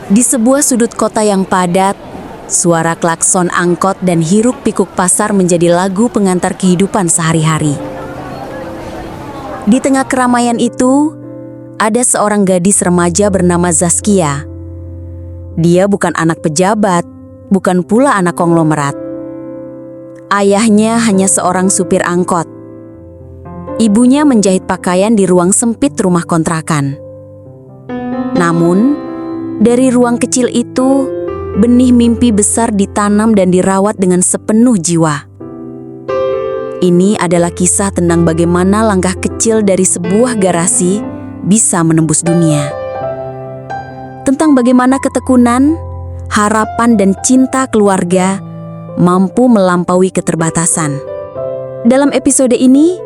Di sebuah sudut kota yang padat, suara klakson angkot dan hiruk-pikuk pasar menjadi lagu pengantar kehidupan sehari-hari. Di tengah keramaian itu, ada seorang gadis remaja bernama Zaskia. Dia bukan anak pejabat, bukan pula anak konglomerat. Ayahnya hanya seorang supir angkot. Ibunya menjahit pakaian di ruang sempit rumah kontrakan. Namun, dari ruang kecil itu, benih mimpi besar ditanam dan dirawat dengan sepenuh jiwa. Ini adalah kisah tentang bagaimana langkah kecil dari sebuah garasi bisa menembus dunia. Tentang bagaimana ketekunan, harapan dan cinta keluarga mampu melampaui keterbatasan. Dalam episode ini,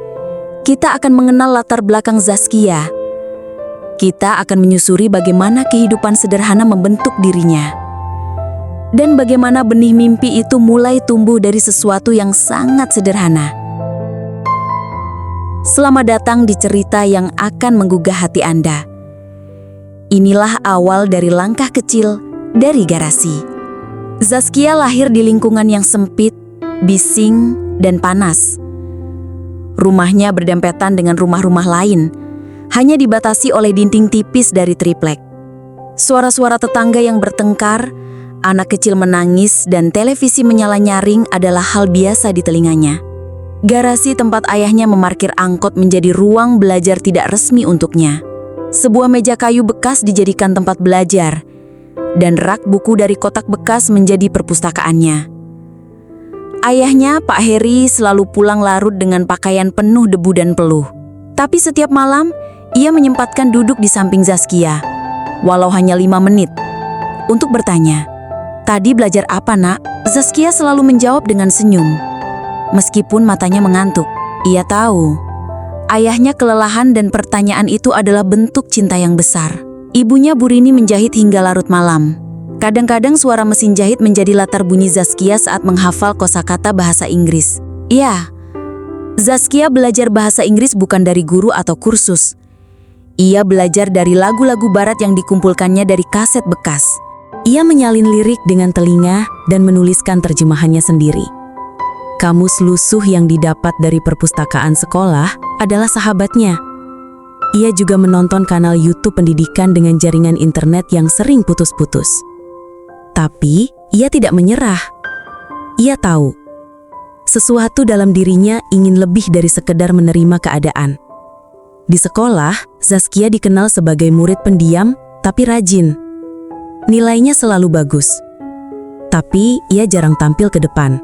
kita akan mengenal latar belakang Zaskia. Kita akan menyusuri bagaimana kehidupan sederhana membentuk dirinya. Dan bagaimana benih mimpi itu mulai tumbuh dari sesuatu yang sangat sederhana. Selamat datang di cerita yang akan menggugah hati Anda. Inilah awal dari langkah kecil dari garasi. Zaskia lahir di lingkungan yang sempit, bising, dan panas. Rumahnya berdempetan dengan rumah-rumah lain, hanya dibatasi oleh dinding tipis dari triplek. Suara-suara tetangga yang bertengkar, anak kecil menangis, dan televisi menyala nyaring adalah hal biasa di telinganya. Garasi tempat ayahnya memarkir angkot menjadi ruang belajar tidak resmi untuknya. Sebuah meja kayu bekas dijadikan tempat belajar, dan rak buku dari kotak bekas menjadi perpustakaannya. Ayahnya, Pak Heri, selalu pulang larut dengan pakaian penuh debu dan peluh. Tapi setiap malam, ia menyempatkan duduk di samping Zaskia, walau hanya 5 menit, untuk bertanya, "Tadi belajar apa, Nak?" Zaskia selalu menjawab dengan senyum. Meskipun matanya mengantuk, ia tahu ayahnya kelelahan dan pertanyaan itu adalah bentuk cinta yang besar. Ibunya Burini menjahit hingga larut malam. Kadang-kadang suara mesin jahit menjadi latar bunyi Zaskia saat menghafal kosakata bahasa Inggris. Ya, Zaskia belajar bahasa Inggris bukan dari guru atau kursus. Ia belajar dari lagu-lagu barat yang dikumpulkannya dari kaset bekas. Ia menyalin lirik dengan telinga dan menuliskan terjemahannya sendiri. Kamus lusuh yang didapat dari perpustakaan sekolah adalah sahabatnya. Ia juga menonton kanal YouTube pendidikan dengan jaringan internet yang sering putus-putus. Tapi, ia tidak menyerah. Ia tahu, sesuatu dalam dirinya ingin lebih dari sekedar menerima keadaan. Di sekolah, Zaskia dikenal sebagai murid pendiam tapi rajin. Nilainya selalu bagus. Tapi ia jarang tampil ke depan.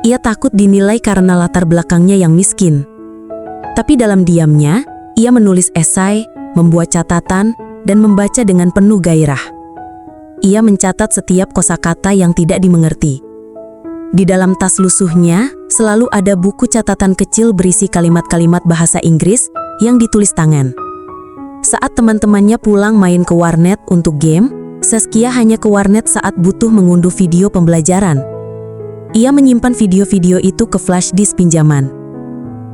Ia takut dinilai karena latar belakangnya yang miskin. Tapi dalam diamnya, ia menulis esai, membuat catatan, dan membaca dengan penuh gairah. Ia mencatat setiap kosakata yang tidak dimengerti. Di dalam tas lusuhnya, selalu ada buku catatan kecil berisi kalimat-kalimat bahasa Inggris yang ditulis tangan. Saat teman-temannya pulang main ke warnet untuk game, Zaskia hanya ke warnet saat butuh mengunduh video pembelajaran. Ia menyimpan video-video itu ke flash disk pinjaman,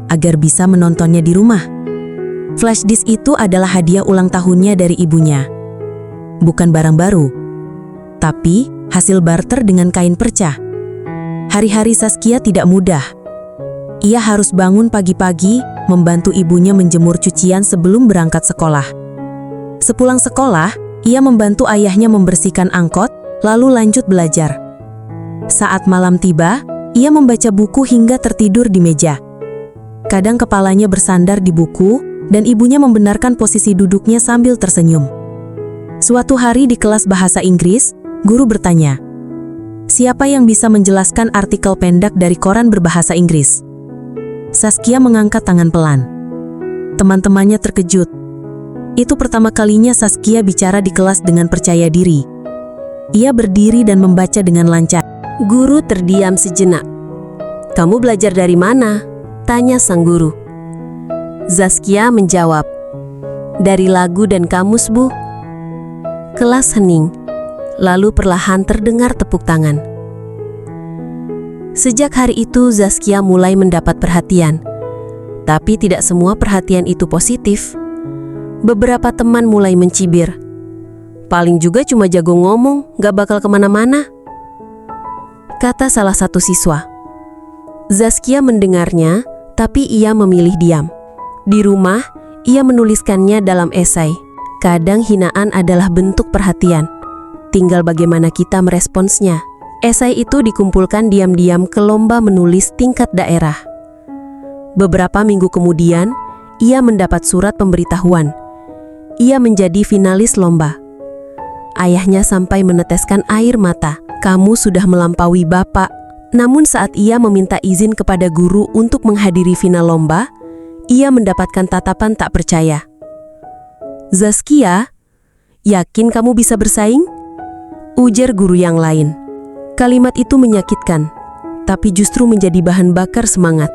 agar bisa menontonnya di rumah. Flash disk itu adalah hadiah ulang tahunnya dari ibunya. Bukan barang baru, tapi hasil barter dengan kain perca. Hari-hari Zaskia tidak mudah. Ia harus bangun pagi-pagi, membantu ibunya menjemur cucian sebelum berangkat sekolah. Sepulang sekolah, ia membantu ayahnya membersihkan angkot, lalu lanjut belajar. Saat malam tiba, ia membaca buku hingga tertidur di meja. Kadang kepalanya bersandar di buku, dan ibunya membenarkan posisi duduknya sambil tersenyum. Suatu hari di kelas bahasa Inggris, guru bertanya, "Siapa yang bisa menjelaskan artikel pendek dari koran berbahasa Inggris?" Zaskia mengangkat tangan pelan. Teman-temannya terkejut. Itu pertama kalinya Zaskia bicara di kelas dengan percaya diri. Ia berdiri dan membaca dengan lancar. Guru terdiam sejenak. "Kamu belajar dari mana?" tanya sang guru. Zaskia menjawab, "Dari lagu dan kamus, Bu." Kelas hening. Lalu perlahan terdengar tepuk tangan. Sejak hari itu Zaskia mulai mendapat perhatian. Tapi tidak semua perhatian itu positif. Beberapa teman mulai mencibir. Paling juga cuma jago ngomong, gak bakal kemana-mana, kata salah satu siswa. Zaskia mendengarnya, tapi ia memilih diam. Di rumah, ia menuliskannya dalam esai. Kadang hinaan adalah bentuk perhatian. Tinggal bagaimana kita meresponsnya. Esai itu dikumpulkan diam-diam ke lomba menulis tingkat daerah. Beberapa minggu kemudian, ia mendapat surat pemberitahuan. Ia menjadi finalis lomba. Ayahnya sampai meneteskan air mata. Kamu sudah melampaui bapak. Namun saat ia meminta izin kepada guru untuk menghadiri final lomba, ia mendapatkan tatapan tak percaya. Zaskia, yakin kamu bisa bersaing? Ujar guru yang lain. Kalimat itu menyakitkan, tapi justru menjadi bahan bakar semangat.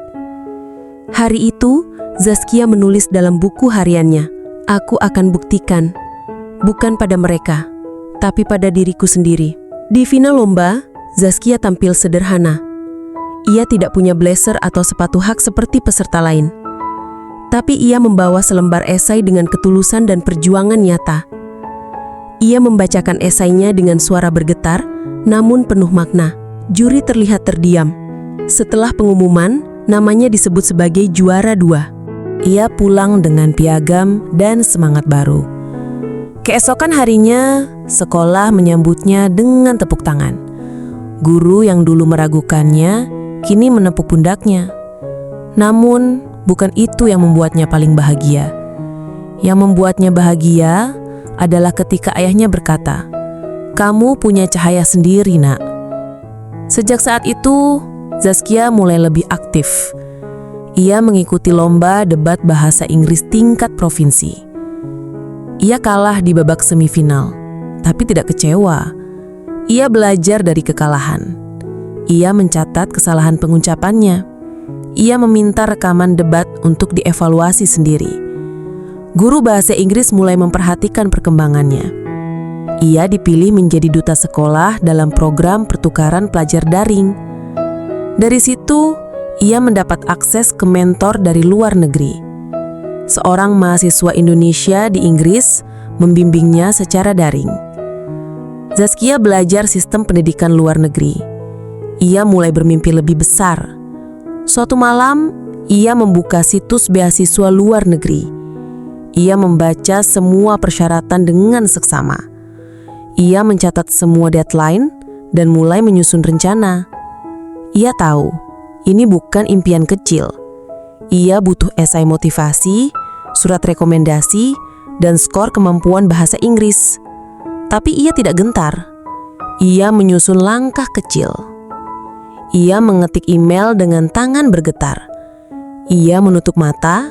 Hari itu, Zaskia menulis dalam buku hariannya, "Aku akan buktikan, bukan pada mereka, tapi pada diriku sendiri." Di final lomba, Zaskia tampil sederhana. Ia tidak punya blazer atau sepatu hak seperti peserta lain. Tapi ia membawa selembar esai dengan ketulusan dan perjuangan nyata. Ia membacakan esainya dengan suara bergetar, namun penuh makna. Juri terlihat terdiam. Setelah pengumuman, namanya disebut sebagai juara 2. Ia pulang dengan piagam dan semangat baru. Keesokan harinya, sekolah menyambutnya dengan tepuk tangan. Guru yang dulu meragukannya, kini menepuk pundaknya. Namun, bukan itu yang membuatnya paling bahagia. Yang membuatnya bahagia adalah ketika ayahnya berkata, "Kamu punya cahaya sendiri, nak." Sejak saat itu, Zaskia mulai lebih aktif. Ia mengikuti lomba debat bahasa Inggris tingkat provinsi. Ia kalah di babak semifinal, tapi tidak kecewa. Ia belajar dari kekalahan. Ia mencatat kesalahan pengucapannya. Ia meminta rekaman debat untuk dievaluasi sendiri. Guru bahasa Inggris mulai memperhatikan perkembangannya. Ia dipilih menjadi duta sekolah dalam program pertukaran pelajar daring. Dari situ, ia mendapat akses ke mentor dari luar negeri. Seorang mahasiswa Indonesia di Inggris membimbingnya secara daring. Zaskia belajar sistem pendidikan luar negeri. Ia mulai bermimpi lebih besar. Suatu malam, ia membuka situs beasiswa luar negeri. Ia membaca semua persyaratan dengan seksama. Ia mencatat semua deadline dan mulai menyusun rencana. Ia tahu, ini bukan impian kecil. Ia butuh esai motivasi, surat rekomendasi, dan skor kemampuan bahasa Inggris. Tapi ia tidak gentar. Ia menyusun langkah kecil. Ia mengetik email dengan tangan bergetar. Ia menutup mata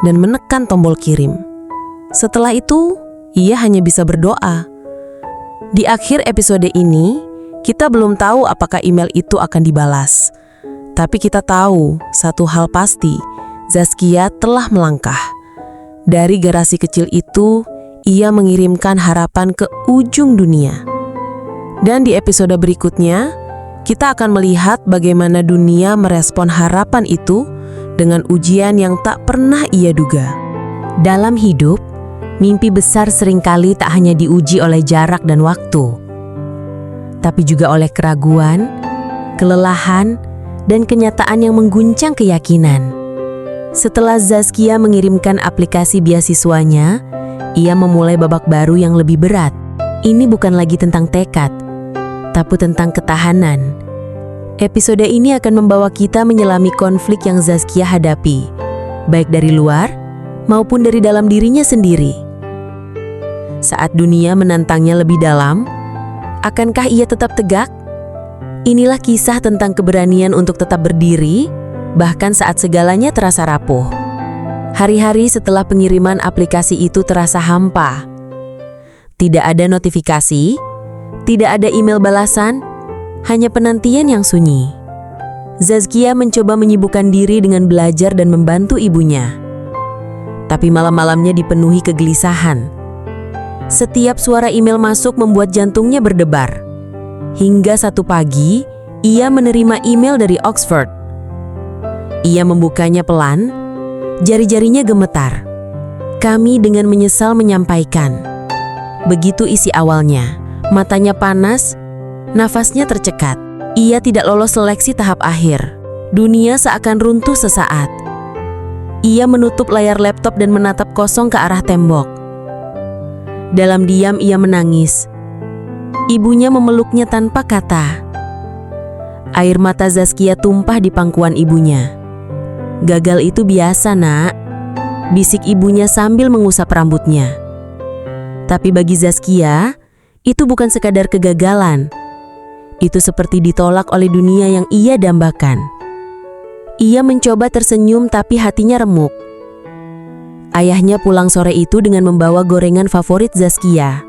dan menekan tombol kirim. Setelah itu, ia hanya bisa berdoa. Di akhir episode ini, kita belum tahu apakah email itu akan dibalas. Tapi kita tahu satu hal pasti, Zaskia telah melangkah. Dari garasi kecil itu, ia mengirimkan harapan ke ujung dunia. Dan di episode berikutnya, kita akan melihat bagaimana dunia merespon harapan itu dengan ujian yang tak pernah ia duga. Dalam hidup, mimpi besar seringkali tak hanya diuji oleh jarak dan waktu, tapi juga oleh keraguan, kelelahan, dan kenyataan yang mengguncang keyakinan. Setelah Zaskia mengirimkan aplikasi beasiswanya, ia memulai babak baru yang lebih berat. Ini bukan lagi tentang tekad, tapi tentang ketahanan. Episode ini akan membawa kita menyelami konflik yang Zaskia hadapi, baik dari luar maupun dari dalam dirinya sendiri. Saat dunia menantangnya lebih dalam, akankah ia tetap tegak? Inilah kisah tentang keberanian untuk tetap berdiri, bahkan saat segalanya terasa rapuh. Hari-hari setelah pengiriman aplikasi itu terasa hampa. Tidak ada notifikasi, tidak ada email balasan, hanya penantian yang sunyi. Zaskia mencoba menyibukkan diri dengan belajar dan membantu ibunya. Tapi malam-malamnya dipenuhi kegelisahan. Setiap suara email masuk membuat jantungnya berdebar. Hingga satu pagi, ia menerima email dari Oxford. Ia membukanya pelan, jari-jarinya gemetar. Kami dengan menyesal menyampaikan, Begitu isi awalnya. Matanya panas, nafasnya tercekat. Ia tidak lolos seleksi tahap akhir. Dunia seakan runtuh sesaat. Ia menutup layar laptop dan menatap kosong ke arah tembok. Dalam diam ia menangis. Ibunya memeluknya tanpa kata. Air mata Zaskia tumpah di pangkuan ibunya. "Gagal itu biasa, Nak," bisik ibunya sambil mengusap rambutnya. Tapi bagi Zaskia, itu bukan sekadar kegagalan. Itu seperti ditolak oleh dunia yang ia dambakan. Ia mencoba tersenyum tapi hatinya remuk. Ayahnya pulang sore itu dengan membawa gorengan favorit Zaskia.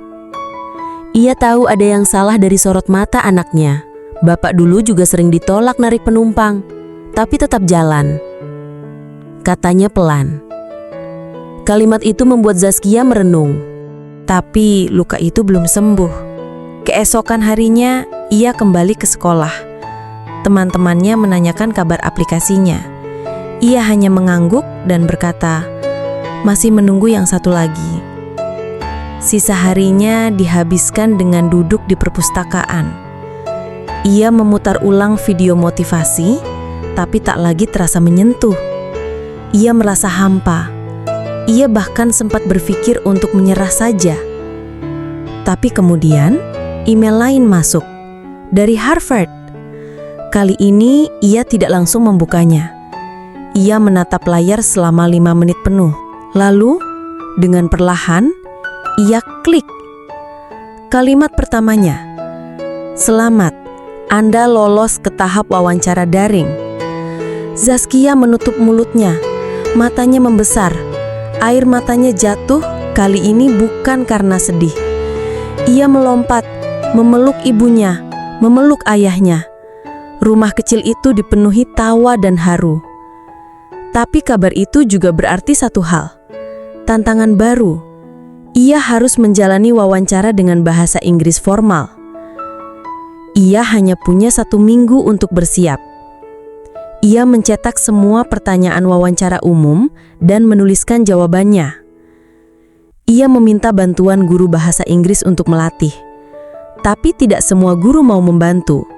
Ia tahu ada yang salah dari sorot mata anaknya. Bapak dulu juga sering ditolak narik penumpang, tapi tetap jalan. Katanya pelan. Kalimat itu membuat Zaskia merenung. Tapi luka itu belum sembuh. Keesokan harinya, ia kembali ke sekolah. Teman-temannya menanyakan kabar aplikasinya. Ia hanya mengangguk dan berkata, "Masih menunggu yang satu lagi." Sisa harinya dihabiskan dengan duduk di perpustakaan. Ia memutar ulang video motivasi, tapi tak lagi terasa menyentuh. Ia merasa hampa. Ia bahkan sempat berpikir untuk menyerah saja. Tapi kemudian, email lain masuk dari Harvard. Kali ini ia tidak langsung membukanya. Ia menatap layar selama 5 menit penuh. Lalu, dengan perlahan, ia klik. Kalimat pertamanya, "Selamat, Anda lolos ke tahap wawancara daring." Zaskia menutup mulutnya, matanya membesar. Air matanya jatuh, kali ini bukan karena sedih. Ia melompat, memeluk ibunya, memeluk ayahnya. Rumah kecil itu dipenuhi tawa dan haru. Tapi kabar itu juga berarti satu hal, tantangan baru. Ia harus menjalani wawancara dengan bahasa Inggris formal. Ia hanya punya 1 minggu untuk bersiap. Ia mencetak semua pertanyaan wawancara umum dan menuliskan jawabannya. Ia meminta bantuan guru bahasa Inggris untuk melatih. Tapi tidak semua guru mau membantu.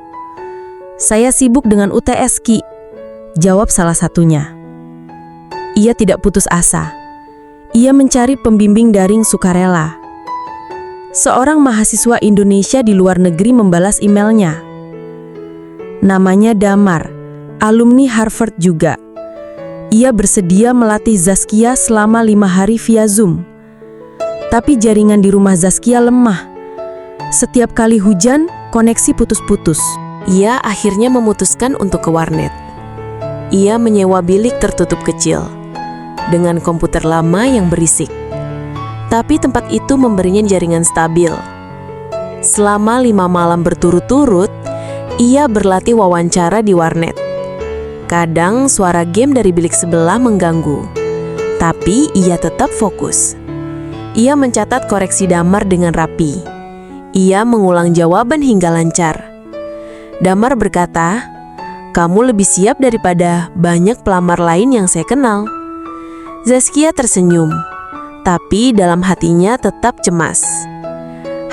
"Saya sibuk dengan UTS, Ki," jawab salah satunya. Ia tidak putus asa. Ia mencari pembimbing daring sukarela. Seorang mahasiswa Indonesia di luar negeri membalas emailnya. Namanya Damar, alumni Harvard juga. Ia bersedia melatih Zaskia selama 5 hari via Zoom. Tapi jaringan di rumah Zaskia lemah. Setiap kali hujan, koneksi putus-putus. Ia akhirnya memutuskan untuk ke warnet. Ia menyewa bilik tertutup kecil, dengan komputer lama yang berisik. Tapi tempat itu memberinya jaringan stabil. Selama 5 malam berturut-turut, ia berlatih wawancara di warnet. Kadang suara game dari bilik sebelah mengganggu, tapi ia tetap fokus. Ia mencatat koreksi Damar dengan rapi. Ia mengulang jawaban hingga lancar. Damar berkata, "Kamu lebih siap daripada banyak pelamar lain yang saya kenal." Zaskia tersenyum, tapi dalam hatinya tetap cemas.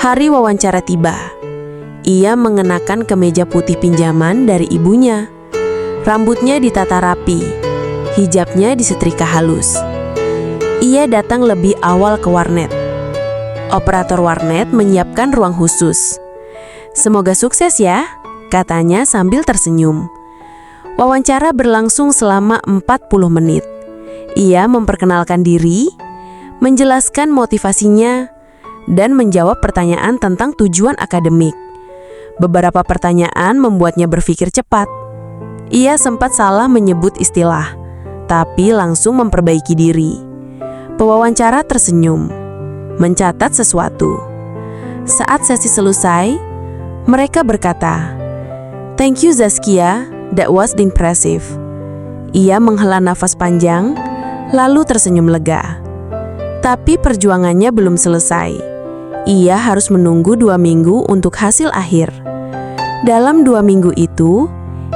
Hari wawancara tiba. Ia mengenakan kemeja putih pinjaman dari ibunya. Rambutnya ditata rapi, hijabnya disetrika halus. Ia datang lebih awal ke warnet. Operator warnet menyiapkan ruang khusus. "Semoga sukses ya," katanya sambil tersenyum. Wawancara berlangsung selama 40 menit. Ia memperkenalkan diri, menjelaskan motivasinya, dan menjawab pertanyaan tentang tujuan akademik. Beberapa pertanyaan membuatnya berpikir cepat. Ia sempat salah menyebut istilah, tapi langsung memperbaiki diri. Pewawancara tersenyum, mencatat sesuatu. Saat sesi selesai, mereka berkata, "Thank you Zaskia, that was impressive." Ia menghela nafas panjang, lalu tersenyum lega. Tapi perjuangannya belum selesai. Ia harus menunggu 2 minggu untuk hasil akhir. Dalam 2 minggu itu,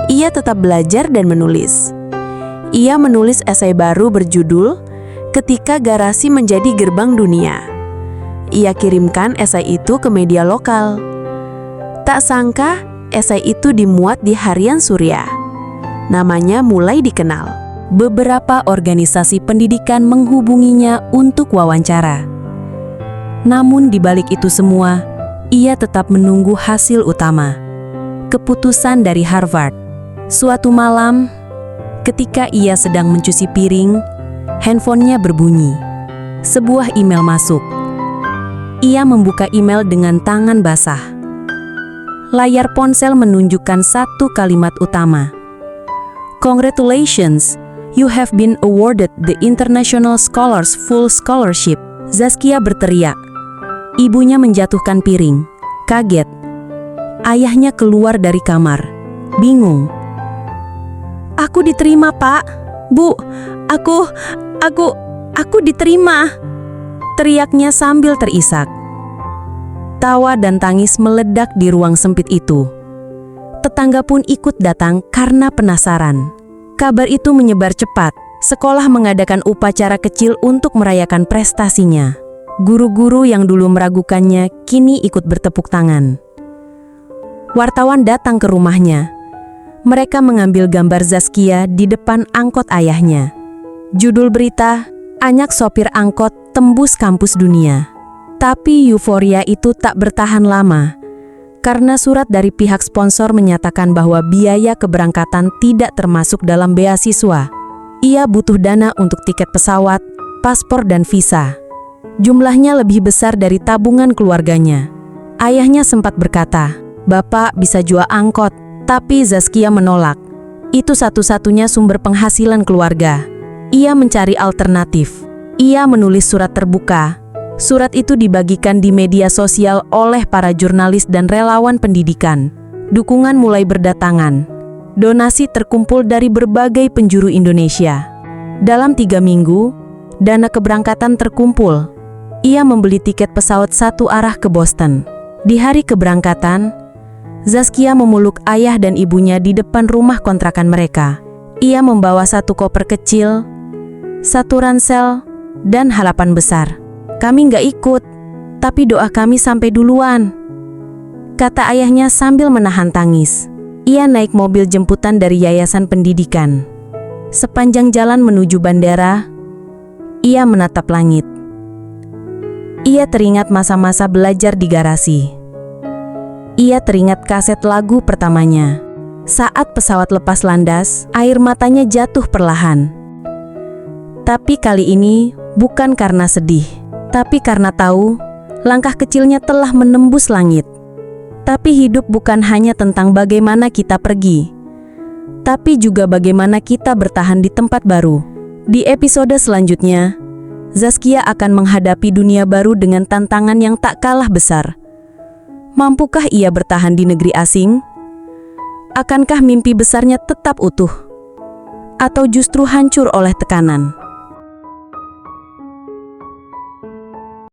ia tetap belajar dan menulis. Ia menulis esai baru berjudul "Ketika Garasi Menjadi Gerbang Dunia." ia kirimkan esai itu ke media lokal. Tak sangka, esai itu dimuat di harian Surya. Namanya mulai dikenal. Beberapa organisasi pendidikan menghubunginya untuk wawancara. Namun di balik itu semua, ia tetap menunggu hasil utama. Keputusan dari Harvard. Suatu malam, ketika ia sedang mencuci piring, handphonenya berbunyi. Sebuah email masuk. Ia membuka email dengan tangan basah. Layar ponsel menunjukkan satu kalimat utama. "Congratulations, you have been awarded the International Scholars Full Scholarship." Zaskia berteriak. Ibunya menjatuhkan piring. Kaget. Ayahnya keluar dari kamar. Bingung. "Aku diterima, Pak. Bu, aku diterima." Teriaknya sambil terisak. Tawa dan tangis meledak di ruang sempit itu. Tetangga pun ikut datang karena penasaran. Kabar itu menyebar cepat. Sekolah mengadakan upacara kecil untuk merayakan prestasinya. Guru-guru yang dulu meragukannya kini ikut bertepuk tangan. Wartawan datang ke rumahnya. Mereka mengambil gambar Zaskia di depan angkot ayahnya. Judul berita, "Anak sopir angkot tembus kampus dunia." Tapi euforia itu tak bertahan lama. Karena surat dari pihak sponsor menyatakan bahwa biaya keberangkatan tidak termasuk dalam beasiswa. Ia butuh dana untuk tiket pesawat, paspor dan visa. Jumlahnya lebih besar dari tabungan keluarganya. Ayahnya sempat berkata, "Bapak bisa jual angkot," tapi Zaskia menolak. Itu satu-satunya sumber penghasilan keluarga. Ia mencari alternatif. Ia menulis surat terbuka. Surat itu dibagikan di media sosial oleh para jurnalis dan relawan pendidikan. Dukungan mulai berdatangan. Donasi terkumpul dari berbagai penjuru Indonesia. Dalam 3 minggu, dana keberangkatan terkumpul. Ia membeli tiket pesawat satu arah ke Boston. Di hari keberangkatan, Zaskia memeluk ayah dan ibunya di depan rumah kontrakan mereka. Ia membawa satu koper kecil, satu ransel, dan harapan besar. "Kami nggak ikut, tapi doa kami sampai duluan," kata ayahnya sambil menahan tangis. Ia naik mobil jemputan dari yayasan pendidikan. Sepanjang jalan menuju bandara, ia menatap langit. Ia teringat masa-masa belajar di garasi. Ia teringat kaset lagu pertamanya. Saat pesawat lepas landas, air matanya jatuh perlahan. Tapi kali ini bukan karena sedih, tapi karena tahu langkah kecilnya telah menembus langit. Tapi hidup bukan hanya tentang bagaimana kita pergi, tapi juga bagaimana kita bertahan di tempat baru. Di episode selanjutnya, Zaskia akan menghadapi dunia baru dengan tantangan yang tak kalah besar. Mampukah ia bertahan di negeri asing? Akankah mimpi besarnya tetap utuh? Atau justru hancur oleh tekanan?